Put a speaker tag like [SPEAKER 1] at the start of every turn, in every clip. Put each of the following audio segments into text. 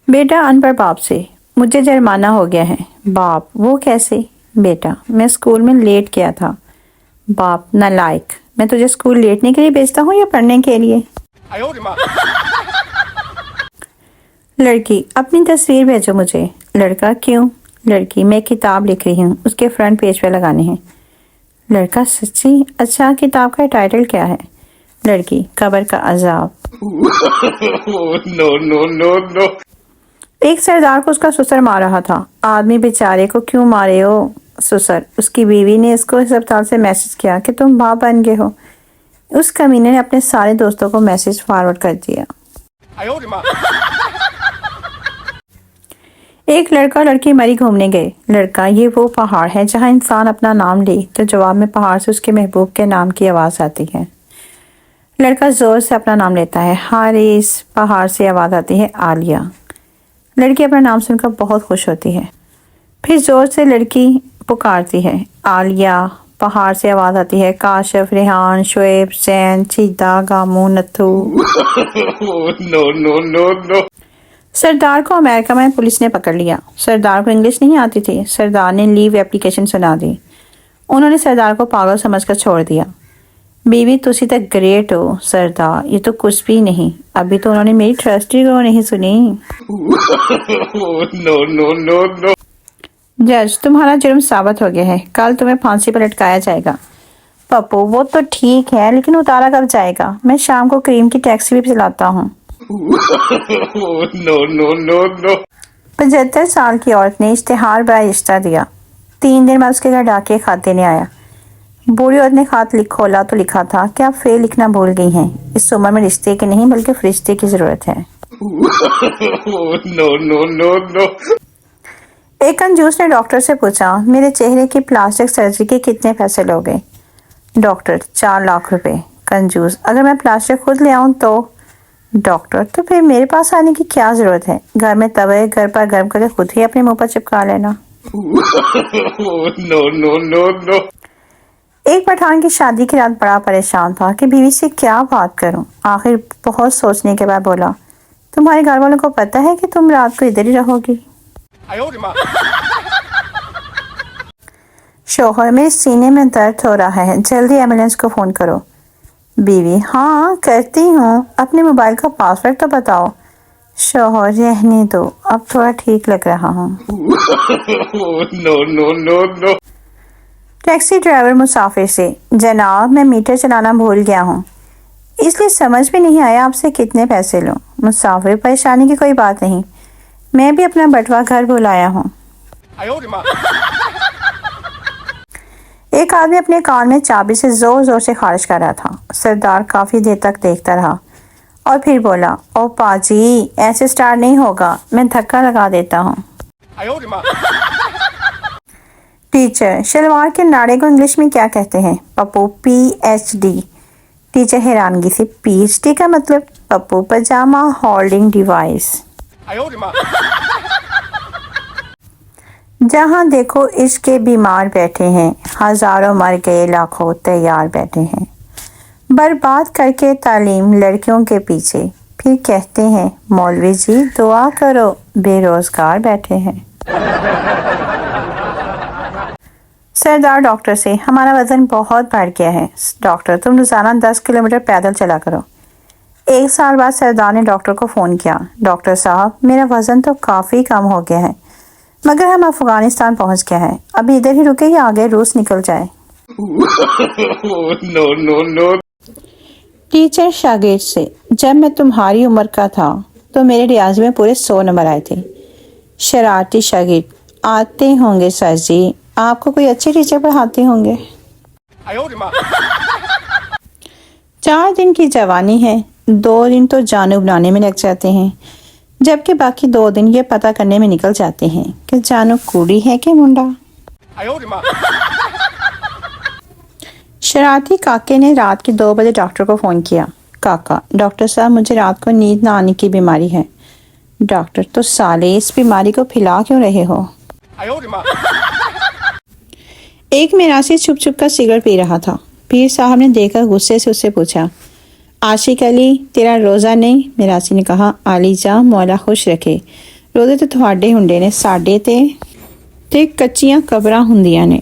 [SPEAKER 1] بیٹا انپڑھ باپ سے مجھے جرمانہ ہو گیا ہے۔ باپ وہ کیسے؟ بیٹا میں اسکول میں لیٹ کیا تھا۔ باپ نالائق، میں تجھے اسکول لیٹنے کے لیے بھیجتا ہوں یا پڑھنے کے لیے؟ لڑکی اپنی تصویر بھیجو مجھے۔ لڑکا کیوں؟ لڑکی میں کتاب لکھ رہی ہوں، اس کے فرنٹ پیج پہ لگانے ہیں۔ لڑکا سچی؟ اچھا کتاب کا ٹائٹل کیا ہے؟ لڑکی قبر کا عذاب۔ ایک سردار کو اس کا سسر مار رہا تھا۔ آدمی بیچارے کو کیوں مارے ہو؟ سسر، اس کی بیوی نے اس کو اسپتال سے میسج کیا کہ تم باپ بن گئے ہو۔ اس کمینے نے اپنے سارے دوستوں کو میسج فارورڈ کر دیا۔ ایک لڑکا اور لڑکی مری گھومنے گئے۔ لڑکا یہ وہ پہاڑ ہے جہاں انسان اپنا نام لے تو جواب میں پہاڑ سے اس کے محبوب کے نام کی آواز آتی ہے۔ لڑکا زور سے اپنا نام لیتا ہے، حارث۔ پہاڑ سے آواز آتی ہے عالیہ۔ لڑکی اپنا نام سن کر بہت خوش ہوتی ہے، پھر زور سے لڑکی پکارتی ہے عالیہ۔ پہاڑ سے آواز آتی ہے کاشف، ریحان، شعیب، زین، چیتا، گامو، نتھو۔ سردار کو امریکہ میں پولیس نے پکڑ لیا۔ سردار کو انگلش نہیں آتی تھی۔ سردار نے لیو اپلیکیشن سنا دی۔ انہوں نے سردار کو پاگل سمجھ کر چھوڑ دیا۔ بیوی تسی تک گریٹ ہو سردار، یہ تو کچھ بھی نہیں، ابھی تو انہوں نے میری ٹرسٹی کو نہیں سنی۔ جج تمہارا جرم ثابت ہو گیا ہے، کل تمہیں پھانسی پر لٹکایا جائے گا۔ پپو وہ تو ٹھیک ہے لیکن اتارا کب جائے گا؟ میں شام کو کریم کی ٹیکسی بھی چلاتا ہوں۔ 75 سال کی عورت نے اشتہار برائے رشتہ دیا۔ 3 دن بعد اس کے گھر ڈاکیہ خط دینے آیا۔ بوڑھی عورت نے خط کھولا تو لکھا تھا کہ آپ فیل لکھنا بھول گئی ہیں، اس عمر میں رشتے کے نہیں بلکہ فرشتے کی ضرورت ہے۔ ایک کنجوس نے ڈاکٹر سے پوچھا میرے چہرے کی پلاسٹک سرجری کے کتنے پیسے لوگے؟ ڈاکٹر 4 لاکھ روپے۔ کنجوس اگر میں پلاسٹک خود لے آؤں تو؟ ڈاکٹر تو پھر میرے پاس آنے کی کیا ضرورت ہے؟ گھر میں توے گھر پر گرم کر کے خود ہی اپنے منہ پر چپکا لینا۔ ایک پٹھان کی شادی کی رات بڑا پریشان تھا کہ بیوی سے کیا بات کروں۔ آخر بہت سوچنے کے بعد بولا تمہارے گھر والوں کو پتہ ہے کہ تم رات کو ادھر ہی رہو گی؟ شوہر میرے سینے میں درد ہو رہا ہے، جلدی ایمبولینس کو فون کرو۔ بیوی ہاں کرتی ہوں، اپنے موبائل کا پاسورڈ تو بتاؤ۔ شوہر رہنے دو، اب تھوڑا ٹھیک لگ رہا ہوں۔ ٹیکسی ڈرائیور مسافر سے جناب میں میٹر چلانا بھول گیا ہوں، اس لیے سمجھ بھی نہیں آیا آپ سے کتنے پیسے لوں۔ مسافر پریشانی کی کوئی بات نہیں، میں بھی اپنا بٹوا گھر بھول آیا ہوں۔ ایک آدمی اپنے کان میں چابی سے زور زور سے خارج کر رہا تھا۔ سردار کافی دیر تک دیکھتا رہا اور پھر بولا او پاجی ایسے سٹارٹ نہیں ہوگا، میں دھکا لگا دیتا ہوں۔ ٹیچر شلوار کے ناڑے کو انگلش میں کیا کہتے ہیں؟ پپو PhD۔ ٹیچر حیرانگی سے PhD کا مطلب؟ پپو پجامہ ہولڈنگ ڈیوائس۔ جہاں دیکھو عشق کے بیمار بیٹھے ہیں، ہزاروں مر گئے لاکھوں تیار بیٹھے ہیں، برباد کر کے تعلیم لڑکیوں کے پیچھے، پھر کہتے ہیں مولوی جی دعا کرو بے روزگار بیٹھے ہیں۔ سردار ڈاکٹر سے ہمارا وزن بہت بڑھ گیا ہے۔ ڈاکٹر تم روزانہ 10 کلومیٹر پیدل چلا کرو۔ 1 سال بعد سردار نے ڈاکٹر کو فون کیا، ڈاکٹر صاحب میرا وزن تو کافی کم ہو گیا ہے مگر ہم افغانستان پہنچ گیا ہے، ابھی ادھر ہی رکے یا آگے روس نکل جائے؟ ٹیچر شاگرد سے جب میں تمہاری عمر کا تھا تو میرے ریاضی میں پورے 100 نمبر آئے تھے۔ شرارتی شاگرد آتے ہوں گے سر جی، آپ کو کوئی اچھے ٹیچر پڑھاتے ہوں گے۔ 4 دن کی جوانی ہے، 2 دن تو جانو بنانے میں لگ جاتے ہیں جبکہ باقی 2 دن یہ پتہ کرنے میں نکل جاتے ہیں کہ جانو کوڑی ہے کہ منڈا۔ شرارتی کاکے نے رات کے 2 بجے ڈاکٹر کو فون کیا۔ کاکا ڈاکٹر صاحب مجھے رات کو نیند نہ آنے کی بیماری ہے۔ ڈاکٹر تو سالے اس بیماری کو پھیلا کیوں رہے ہو؟ ایک میراثی چھپ چھپ کر سگریٹ پی رہا تھا۔ پیر صاحب نے دیکھ کر غصے سے اس سے پوچھا عاشق علی تیرا روزہ نہیں؟ میراثی نے کہا علی جاں مولا خوش رکھے، ਰੋਜ਼ੇ ਤੇ ਤੁਹਾਡੇ ਹੁੰਦੇ ਨੇ, ਸਾਡੇ ਤੇ ਕੱਚੀਆਂ ਕਬਰਾਂ ਹੁੰਦੀਆਂ ਨੇ।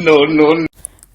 [SPEAKER 1] no.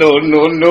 [SPEAKER 1] no.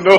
[SPEAKER 1] no.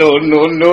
[SPEAKER 1] no.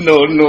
[SPEAKER 1] no.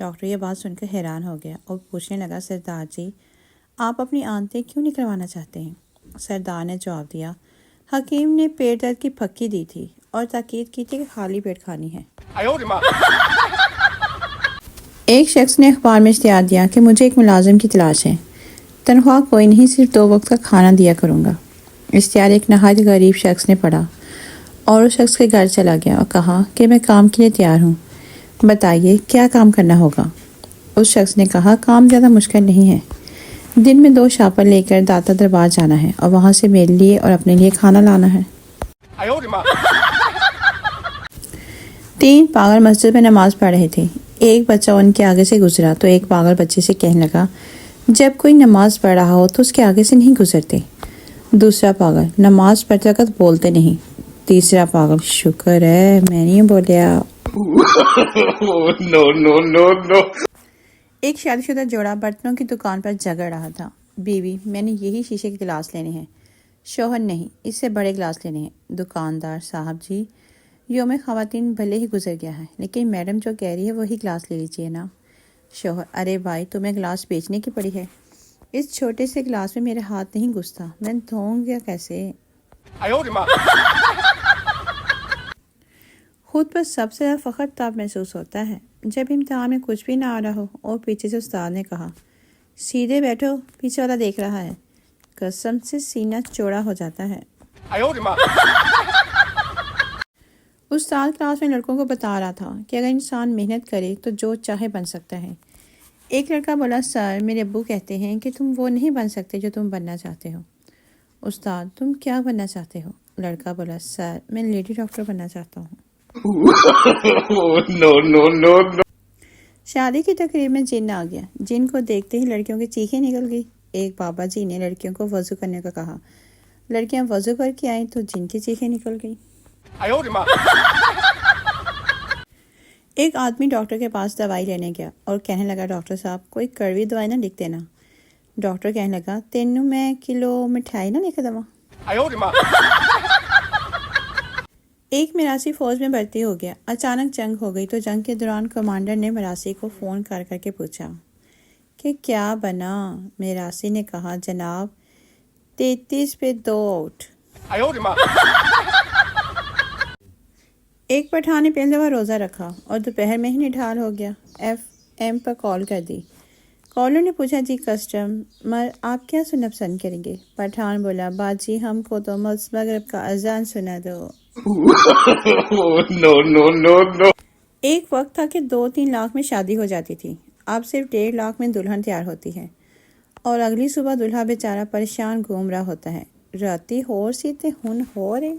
[SPEAKER 1] Doctor یہ بات سن کر حیران ہو گیا اور پوچھنے لگا سردار جی آپ اپنی آنتیں کیوں نکلوانا چاہتے ہیں؟ سردار نے جواب دیا حکیم نے پیٹ درد کی پھکی دی تھی اور تاکید کی تھی کہ خالی پیٹ کھانی ہے۔ ایک شخص نے اخبار میں اشتہار دیا کہ مجھے ایک ملازم کی تلاش ہے، تنخواہ کوئی نہیں، صرف 2 وقت کا کھانا دیا کروں گا۔ اشتہار ایک نہایت غریب شخص نے پڑھا اور اس شخص کے گھر چلا گیا اور کہا کہ میں کام کے لیے تیار ہوں، بتائیے کیا کام کرنا ہوگا؟ اس شخص نے کہا کام زیادہ مشکل نہیں ہے، دن میں 2 شاپر لے کر داتا دربار جانا ہے اور وہاں سے میرے لیے اور اپنے لیے کھانا لانا ہے۔ 3 پاگل مسجد میں نماز پڑھ رہے تھے۔ ایک بچہ ان کے آگے سے گزرا تو ایک پاگل بچے سے کہنے لگا جب کوئی نماز پڑھ رہا ہو تو اس کے آگے سے نہیں گزرتے۔ دوسرا پاگل نماز پڑھتے وقت بولتے نہیں۔ تیسرا پاگل شکر ہے میں نہیں بولیا۔ ایک شادی شدہ جوڑا برتنوں کی دکان پر جھگڑ رہا تھا۔ بیوی میں نے یہی شیشے کے گلاس لینے ہیں۔ شوہر نہیں، اس سے بڑے گلاس لینے ہیں۔ دکاندار صاحب جی یوم خواتین بھلے ہی گزر گیا ہے لیکن میڈم جو کہہ رہی ہے وہی گلاس لے لیجیے نا۔ شوہر ارے بھائی تمہیں گلاس بیچنے کی پڑی ہے، اس چھوٹے سے گلاس میں میرے ہاتھ نہیں گھستا، میں دھوؤں گا کیسے؟ خود پر سب سے زیادہ فخر تب محسوس ہوتا ہے جب امتحان میں کچھ بھی نہ آ رہا ہو اور پیچھے سے استاد نے کہا سیدھے بیٹھو پیچھے والا دیکھ رہا ہے، قسم سے سینہ چوڑا ہو جاتا ہے۔ استاد کلاس میں لڑکوں کو بتا رہا تھا کہ اگر انسان محنت کرے تو جو چاہے بن سکتا ہے۔ ایک لڑکا بولا سر میرے ابو کہتے ہیں کہ تم وہ نہیں بن سکتے جو تم بننا چاہتے ہو۔ استاد تم کیا بننا چاہتے ہو؟ لڑکا بولا سر میں لیڈی ڈاکٹر بننا چاہتا ہوں۔ شادی کی تقریب میں جن آ گیا، جن کو دیکھتے ہی لڑکیوں کی چیخیں نکل گئی۔ ایک بابا جی نے لڑکیوں کو وضو کرنے کا کہا، لڑکیاں وضو کر کے آئیں تو جن کی چیخیں نکل گئی۔ ایک آدمی ڈاکٹر کے پاس دوائی لینے گیا اور کہنے لگا ڈاکٹر صاحب کوئی کڑوی دوائی نہ لکھ دینا۔ ڈاکٹر کہنے لگا تینوں میں کلو مٹھائی نہ لکھ دوا۔ ایک مراسی فوج میں بھرتی ہو گیا، اچانک جنگ ہو گئی تو جنگ کے دوران کمانڈر نے مراسی کو فون کر کے پوچھا کہ کیا بنا؟ مراسی نے کہا جناب 33 پہ 2 آؤٹ۔ ایک پٹھان نے پہلی دفعہ روزہ رکھا اور دوپہر میں ہی نڈھال ہو گیا۔ FM پر کال کر دی۔ کالر نے پوچھا جی کسٹمر آپ کیا سننا پسند کریں گے؟ پٹھان بولا باجی ہم کو تو مغرب کا اذان سنا دو۔ ایک وقت تھا کہ 2-3 لاکھ میں شادی ہو جاتی تھی، اب صرف 1.5 لاکھ میں دلہن تیار ہوتی ہے اور اگلی صبح دلہا بیچارہ پریشان گھوم رہا ہوتا ہے، راتی ہور سی تے ہن ہو رہے۔